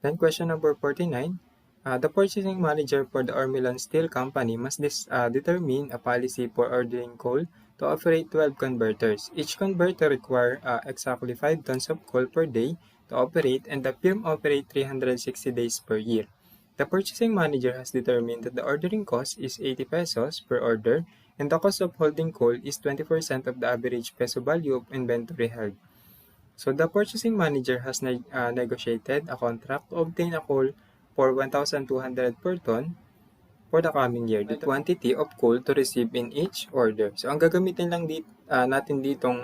Then question number 49. The purchasing manager for the Ormilan Steel Company must determine a policy for ordering coal to operate 12 converters. Each converter requires exactly 5 tons of coal per day to operate, and the firm operates 360 days per year. The purchasing manager has determined that the ordering cost is 80 pesos per order, and the cost of holding coal is 20% of the average peso value of inventory held. So the purchasing manager has negotiated a contract to obtain a coal for 1,200 per ton for the coming year, the quantity of coal to receive in each order. So ang gagamitin lang natin ditong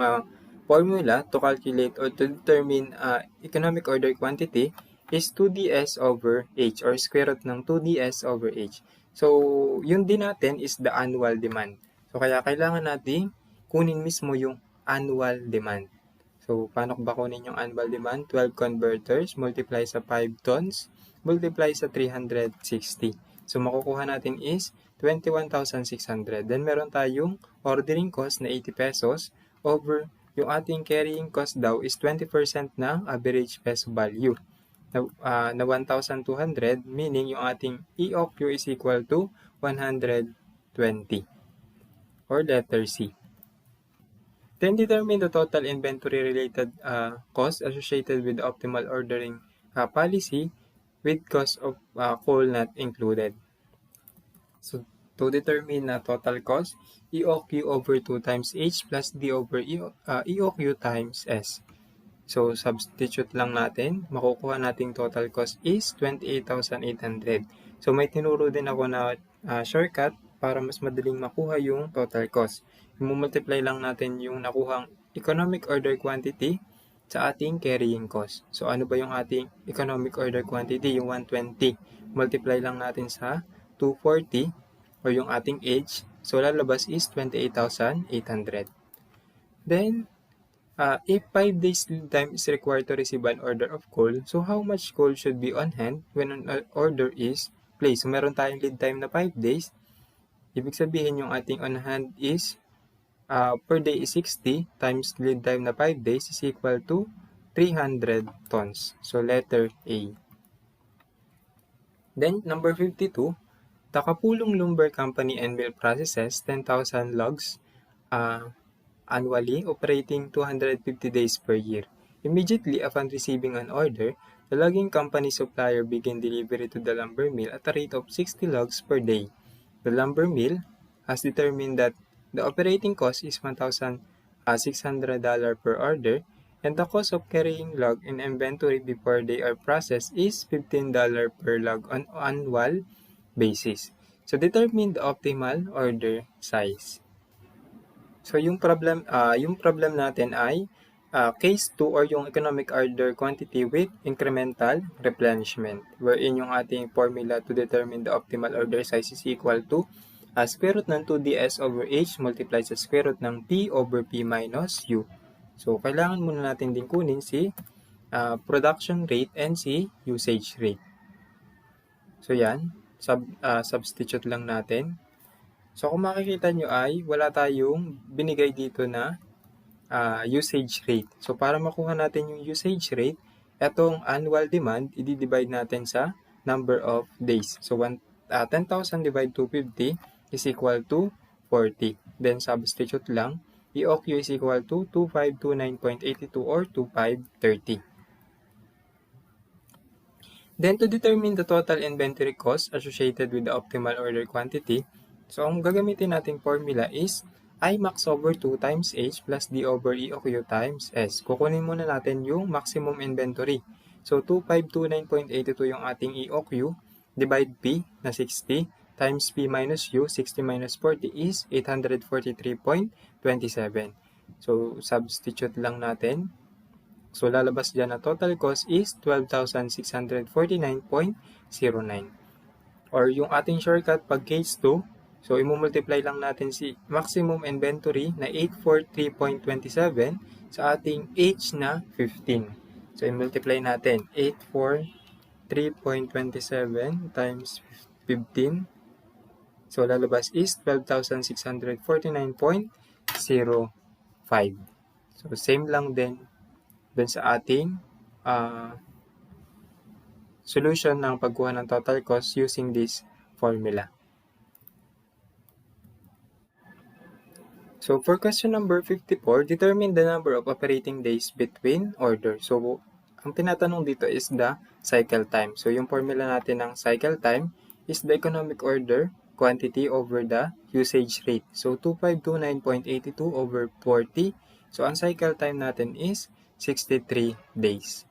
formula to calculate or to determine economic order quantity is 2ds over h or square root ng 2ds over h. So yun din natin is the annual demand. So kaya kailangan natin kunin mismo yung annual demand. So, paano ko ba kunin yung annual demand? 12 converters, multiply sa 5 tons, multiply sa 360. So, makukuha natin is 21,600. Then, meron tayong ordering cost na 80 pesos over yung ating carrying cost daw is 20% ng average peso value na 1,200, meaning yung ating EOQ is equal to 120 or letter C. Then determine the total inventory-related cost associated with the optimal ordering policy with cost of coal not included. So, to determine the total cost, EOQ over 2 times H plus D over EOQ times S. So, substitute lang natin. Makukuha nating total cost is 28,800. So, may tinuro din ako na shortcut para mas madaling makuha yung total cost. I-multiply lang natin yung nakuhang economic order quantity sa ating carrying cost. So, ano ba yung ating economic order quantity? Yung 120. Multiply lang natin sa 240 or yung ating age. So, lalabas is 28,800. Then, if 5 days lead time is required to receive an order of coal, so how much coal should be on hand when an order is placed? So, meron tayong lead time na 5 days. Ibig sabihin yung ating on hand is per day is 60 times lead time na 5 days is equal to 300 tons. So, letter A. Then, number 52, the Kapulong Lumber Company and Mill processes 10,000 logs annually, operating 250 days per year. Immediately upon receiving an order, the logging company supplier begin delivery to the lumber mill at a rate of 60 logs per day. The lumber mill has determined that the operating cost is $1,600 per order, and the cost of carrying log in inventory before they are processed is $15 per log on annual basis. So, determine the optimal order size. So, yung problem natin ay case 2 or yung economic order quantity with incremental replenishment, wherein yung ating formula to determine the optimal order size is equal to square root ng 2ds over h multiply sa square root ng p over p minus u. So, kailangan muna natin din kunin si production rate and si usage rate. So, yan. Substitute lang natin. So, kung makikita nyo ay wala tayong binigay dito na usage rate. So, para makuha natin yung usage rate, etong annual demand, i-divide natin sa number of days. So, 10,000 divided 250 is equal to 40. Then, substitute lang. EOQ is equal to 2529.82 or 2530. Then, to determine the total inventory cost associated with the optimal order quantity, so ang gagamitin nating formula is I max over 2 times H plus D over EOQ times S. Kukunin muna natin yung maximum inventory. So, 2529.82 yung ating EOQ, divide P na 60, times P minus U, 60 minus 40 is 843.27. So, substitute lang natin. So, lalabas dyan na total cost is 12,649.09. Or yung ating shortcut pag case 2, so, imumultiply lang natin si maximum inventory na 843.27 sa ating H na 15. So, imultiply natin 843.27 times 15. So, lalabas is 12,649.05. So, same lang din dun sa ating solution ng pagkuha ng total cost using this formula. So for question number 54, determine the number of operating days between order. So ang tinatanong dito is the cycle time. So yung formula natin ng cycle time is the economic order quantity over the usage rate. So 2529.82 over 40. So ang cycle time natin is 63 days.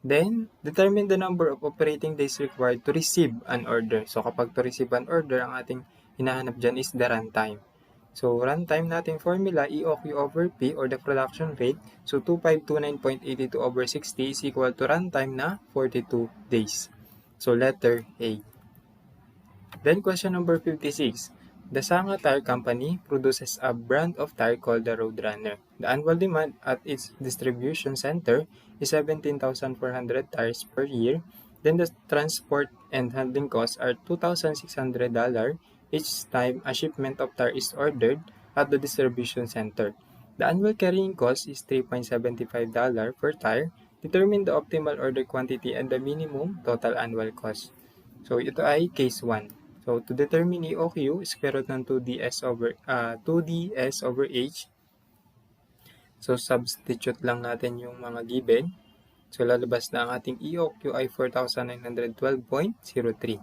Then, determine the number of operating days required to receive an order. So kapag to receive an order, ang ating hinahanap dyan is the runtime. So, runtime natin formula, EOQ over P or the production rate. So, 2529.82 over 60 is equal to runtime na 42 days. So, letter A. Then, question number 56. The Sangha Tire Company produces a brand of tire called the Roadrunner. The annual demand at its distribution center is 17,400 tires per year. Then, the transport and handling costs are $2,600 each time a shipment of tire is ordered at the distribution center. The annual carrying cost is $3.75 per tire. Determine the optimal order quantity and the minimum total annual cost. So ito ay case 1. So to determine EOQ, square root ng 2ds over h. So substitute lang natin yung mga given. So lalabas na ang ating EOQ ay 4,912.03.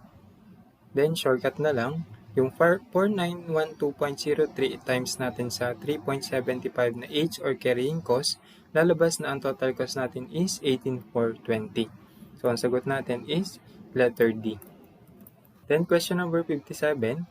Then shortcut na lang. Yung 4912.03 times natin sa 3.75 na H or carrying cost, lalabas na ang total cost natin is 18,420. So, ang sagot natin is letter D. Then, question number 57.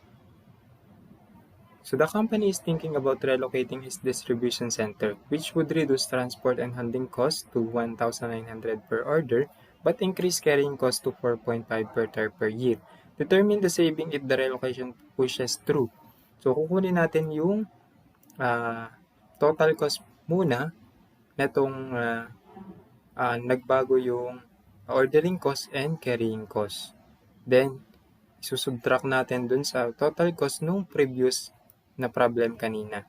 So, the company is thinking about relocating its distribution center, which would reduce transport and handling costs to 1,900 per order, but increase carrying cost to 4.5 per tire per year. Determine the saving if the relocation pushes through. So, kukunin natin yung total cost muna netong nagbago yung ordering cost and carrying cost. Then, isusubtract natin dun sa total cost nung previous na problem kanina.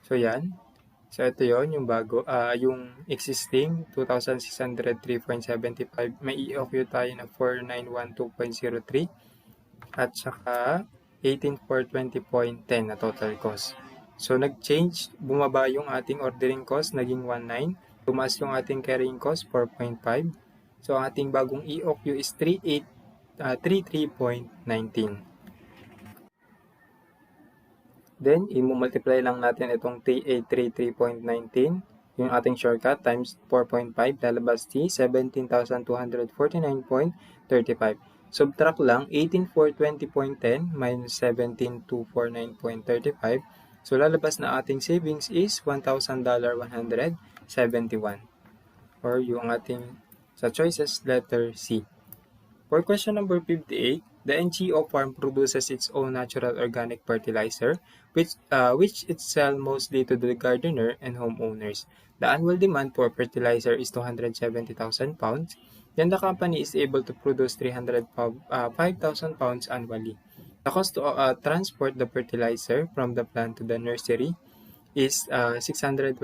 So, yan. So, ito yon yung bago, yung existing 2,603.75. May EOQ tayo na 4,912.03. At saka 18,420.10 na total cost. So, nag-change, bumaba yung ating ordering cost, naging 1,900. Tumaas yung ating carrying cost, 4.5. So, ang ating bagong EOQ is 33.19. Then, i-multiply lang natin itong 33.19, yung ating shortcut, times 4.5, lalabas si 17,249.35. Subtract lang, 18,420.10 minus 17,249.35. So, lalabas na ating savings is $1,171. Or yung ating sa choices, letter C. For question number 58, the NGO farm produces its own natural organic fertilizer, which it sells mostly to the gardener and homeowners. The annual demand for fertilizer is 270,000 pounds. Then the company is able to produce 5,000 pounds annually. The cost to transport the fertilizer from the plant to the nursery is $620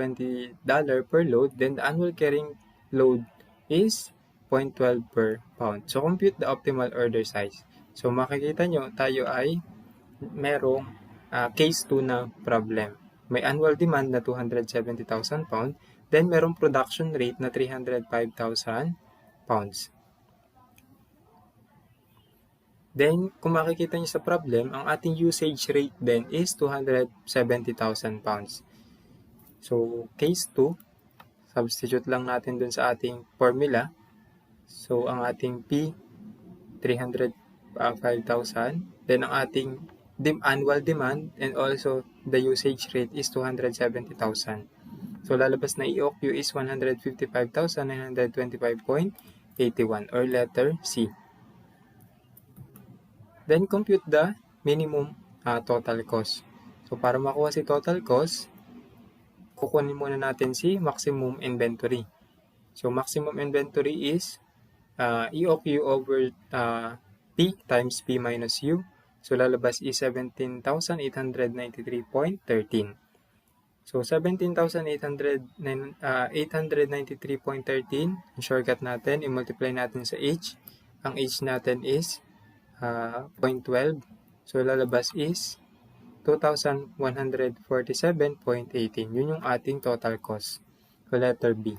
per load. Then the annual carrying load is 0.12 per pound. So, compute the optimal order size. So, makikita nyo, tayo ay merong case 2 na problem. May annual demand na 270,000 pounds. Then, merong production rate na 305,000 pounds. Then, kung makikita nyo sa problem, ang ating usage rate then is 270,000 pounds. So, case 2, substitute lang natin dun sa ating formula. So, ang ating P, 305,000. Then, ang ating annual demand and also the usage rate is 270,000. So, lalabas na EOQ is 155,925.81 or letter C. Then, compute the minimum total cost. So, para makuha si total cost, kukunin muna natin si maximum inventory. So, maximum inventory is EOQ over P times P minus U. So, lalabas is 17,893.13. So, 17,893.13, shortcut natin, i-multiply natin sa H. Ang age natin is 0.12. So, lalabas is 2,147.18. Yun yung ating total cost. So, letter B.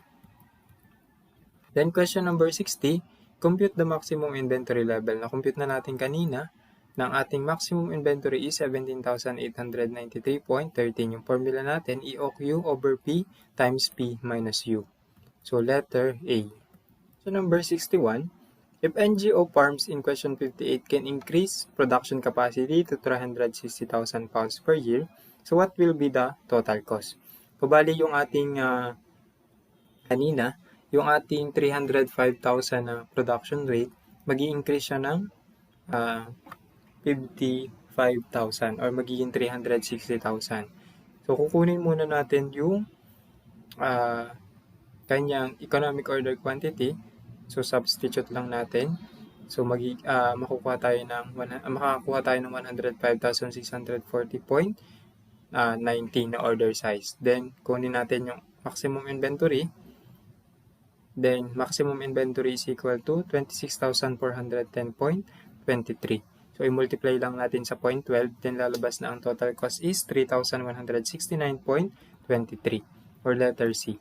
Then, question number 60, compute the maximum inventory level. Na-compute na natin kanina ng ating maximum inventory is 17,893.13. Yung formula natin, EOQ over P times P minus U. So, letter A. So, number 61, if NGO farms in question 58 can increase production capacity to 360,000 pounds per year, so what will be the total cost? Kubali yung ating kanina, yung ating 305,000 na production rate, mag-i-increase siya ng 55,000 or magiging 360,000. So, kukunin muna natin yung kanyang economic order quantity. So, substitute lang natin. So, makakuha tayo ng 105,640.19 na order size. Then, kunin natin yung maximum inventory. Then, maximum inventory is equal to 26,410.23. So, i-multiply lang natin sa 0.12. Then, lalabas na ang total cost is 3,169.23 or letter C.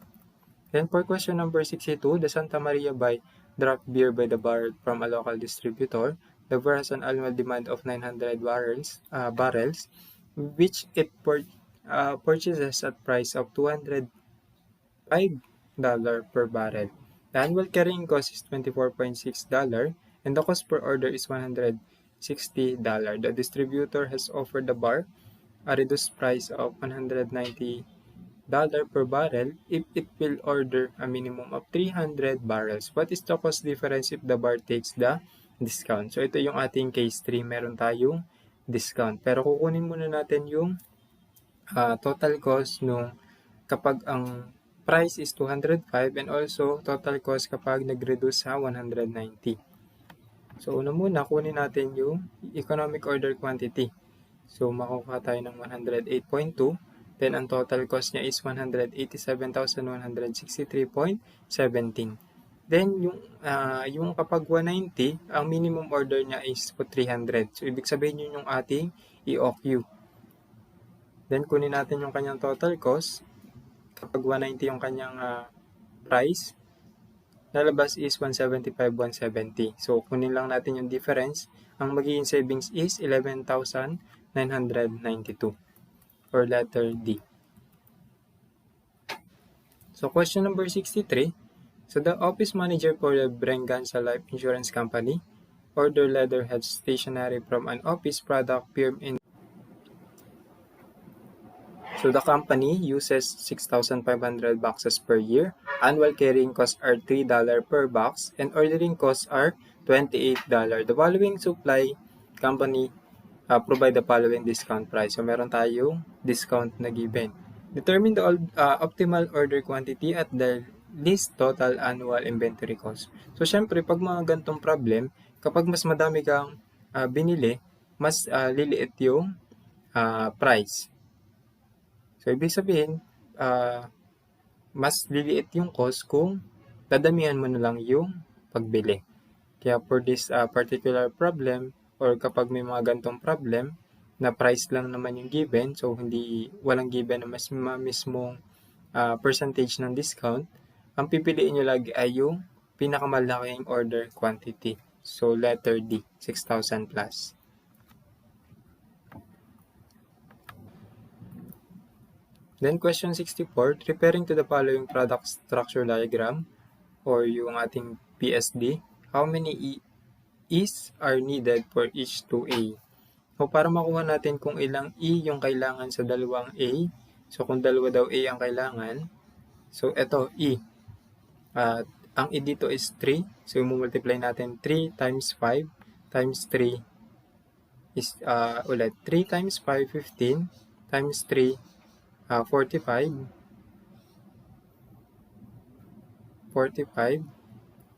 Then, for question number 62, the Santa Maria by draft beer by the barrel from a local distributor. The beer has an annual demand of 900 barrels, which it purchases at price of $205 per barrel. The annual carrying cost is $24.6 and the cost per order is $160. The distributor has offered the bar a reduced price of $190 per barrel if it will order a minimum of 300 barrels. What is the cost difference if the bar takes the discount? So, ito yung ating case 3. Meron tayong discount. Pero kukunin muna natin yung total cost nung kapag ang price is 205 and also total cost kapag nag-reduce sa 190. So, una muna, kunin natin yung economic order quantity. So, makukuha tayo ng 108.2. Then, ang total cost niya is 187,163.17. Then, yung kapag 190, ang minimum order niya is 300. So, ibig sabihin yun yung ating EOQ. Then, kunin natin yung kanyang total cost. Kapag 190 yung kanyang price, lalabas is 175,170. So, kunin lang natin yung difference. Ang magiging savings is 11,992 or letter D. So, question number 63. So, the office manager for the Brenganza Life Insurance Company ordered letterhead stationery from an office product firm in. So, the company uses 6,500 boxes per year. Annual carrying costs are $3 per box and ordering costs are $28. The following supply company provide the following discount price. So, meron tayong discount na given. Determine the optimal order quantity at the least total annual inventory cost. So, syempre, pag mga gantong problem, kapag mas madami kang binili, mas liliit yung price. So, ibig sabihin, mas liliit yung cost kung dadamihan mo na lang yung pagbili. Kaya for this particular problem, or kapag may mga gantong problem, na price lang naman yung given, so walang given na mas mismong percentage ng discount, ang pipiliin nyo lagi ay yung pinakamalaking order quantity. So, letter D, 6,000 plus. Then, question 64, referring to the following product structure diagram or yung ating PSD, how many E's are needed for each 2A? So, para makuha natin kung ilang E yung kailangan sa dalawang A, so kung dalawa daw A ang kailangan, so ito E. Ang E dito is 3, so i-multiply natin 3 times 5 times 3 is ulit 3 times 5, 15 times 3, 45.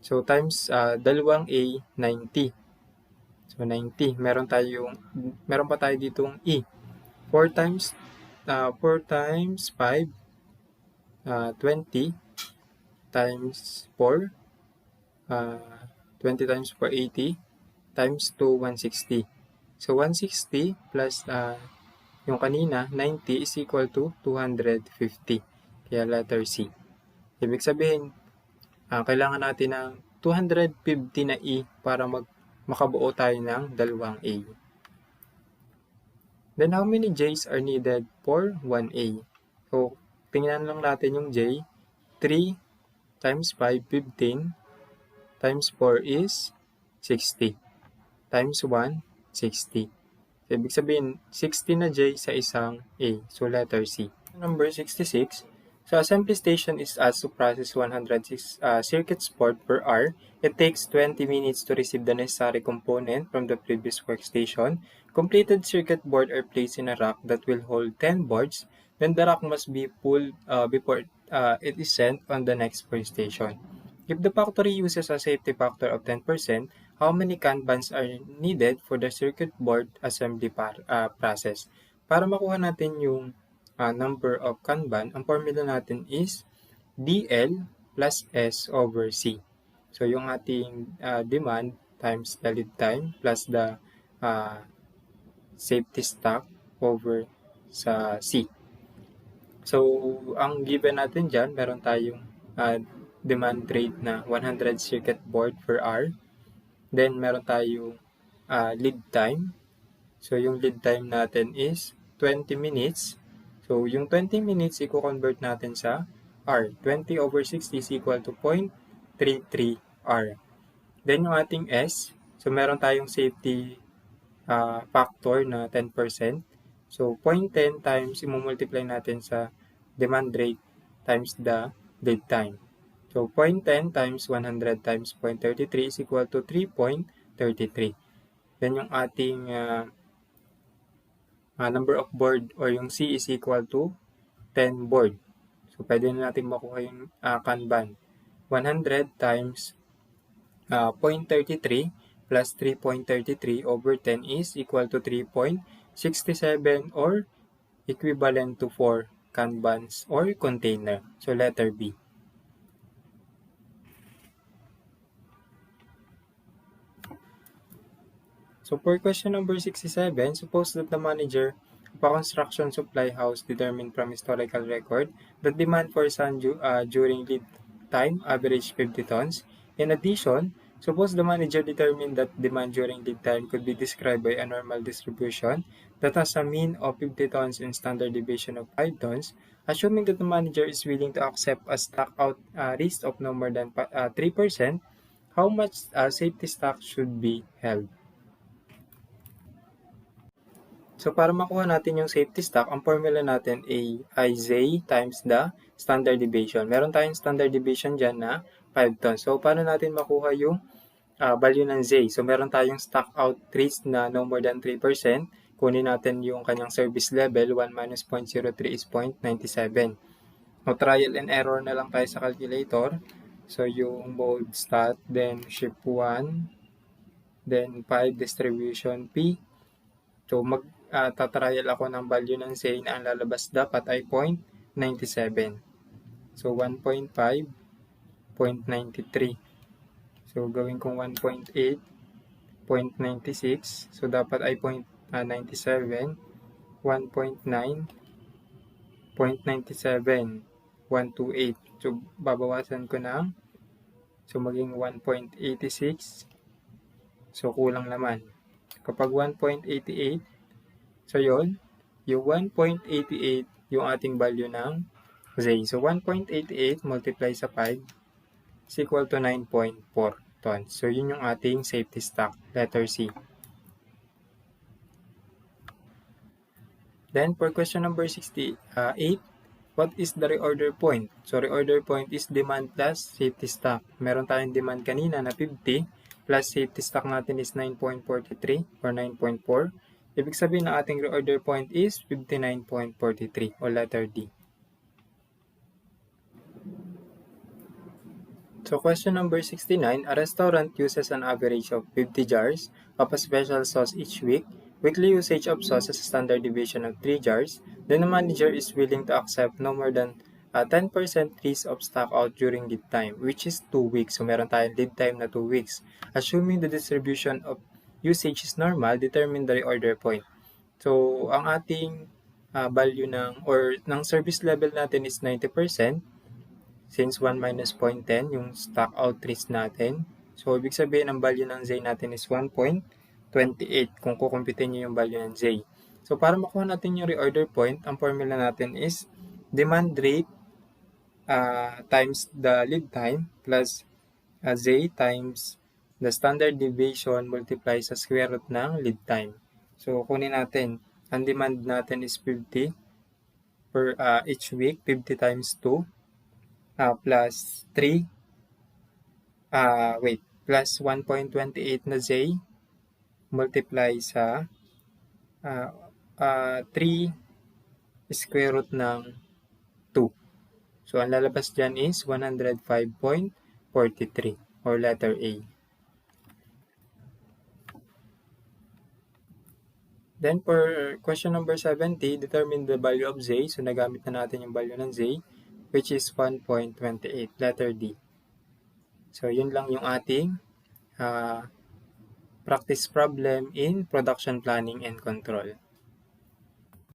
So, times dalawang A, 90. So, 90. Meron pa tayo ditong E. 4 times 5, 20 times 4, 20 times 480 times 2, 160. So 160 plus yung kanina, 90 is equal to 250. Kaya letter C. Ibig sabihin, kailangan natin ng 250 na E para makabuo tayo ng dalawang A. Then how many J's are needed for 1A? So, tingnan lang natin yung J. 3 times 5, 15. Times 4 is 60. Times 1, 60. So, ibig sabihin, 60 na J sa isang A. So, letter C. Number 66. So, assembly station is asked to process 106 circuits board per hour. It takes 20 minutes to receive the necessary component from the previous workstation. Completed circuit board are placed in a rack that will hold 10 boards. Then the rack must be pulled before it is sent on the next workstation. If the factory uses a safety factor of 10%, how many Kanbans are needed for the circuit board assembly process? Para makuha natin yung number of Kanban, ang formula natin is DL plus S over C. So, yung ating demand times the lead time plus the safety stock over sa C. So, ang given natin dyan, meron tayong demand rate na 100 circuit board per hour. Then, meron tayong lead time. So, yung lead time natin is 20 minutes. So, yung 20 minutes, i-convert natin sa R. 20 over 60 is equal to 0.33 R. Then, yung ating S, so meron tayong safety factor na 10%. So, 0.10 times, i-multiply natin sa demand rate times the lead time. So, 0.10 times 100 times 0.33 is equal to 3.33. Then, yung ating number of board or yung C is equal to 10 board. So, pwede na natin makuha yung Kanban. 100 times 0.33 plus 3.33 over 10 is equal to 3.67 or equivalent to 4 Kanbans or container. So, letter B. So, for question number 67, suppose that the manager of a construction supply house determined from historical record that demand for sand during lead time averaged 50 tons. In addition, suppose the manager determined that demand during lead time could be described by a normal distribution that has a mean of 50 tons and standard deviation of 5 tons. Assuming that the manager is willing to accept a stock out risk of no more than 3%, how much safety stock should be held? So, para makuha natin yung safety stock, ang formula natin ay Z times the standard deviation. Meron tayong standard deviation dyan na 5 tons. So, paano natin makuha yung value ng Z? So, meron tayong stock out risk na no more than 3%. Kunin natin yung kanyang service level, 1 minus 0.03 is 0.97. So, trial and error na lang tayo sa calculator. So, yung mode stat, then shift 1, then 5 distribution P. So, tatrial ako ng value ng Z na ang lalabas dapat ay 0.97. So, 1.5, 0.93. So, gawin kong 1.8, 0.96. So, dapat ay 0.97, 1.9, 0.97, 128. So, babawasan ko ng, so, maging 1.86. So, kulang naman. Kapag 1.88, so yun, yung 1.88 yung ating value ng Z. So 1.88 multiply sa 5 is equal to 9.4 tons. So yun yung ating safety stock, letter C. Then for question number 68, what is the reorder point? So reorder point is demand plus safety stock. Meron tayong demand kanina na 50 plus safety stock natin is 9.43 or 9.4. Ibig sabihin na ating reorder point is 59.43 o letter D. So question number 69, a restaurant uses an average of 50 jars of a special sauce each week. Weekly usage of sauce has a standard deviation of 3 jars. Then the manager is willing to accept no more than 10% risk of stock out during lead time, which is 2 weeks. So, meron tayong lead time na 2 weeks. Assuming the distribution of usage is normal, determine the reorder point. So, ang ating value ng service level natin is 90%. Since 1 minus 0.10 yung stock out risk natin. So, ibig sabihin ang value ng Z natin is 1.28 kung kukumpitin nyo yung value ng Z. So, para makuha natin yung reorder point, ang formula natin is demand rate times the lead time plus Z times the standard deviation multiply sa square root ng lead time. So, kunin natin, ang demand natin is 50 per each week, 50 times 2 plus 3 plus 1.28 na Z multiply sa 3 square root ng 2. So, ang lalabas dyan is 105.43 or letter A. Then, for question number 70, determine the value of Z. So, nagamit na natin yung value ng Z, which is 1.28, letter D. So, yun lang yung ating practice problem in production planning and control.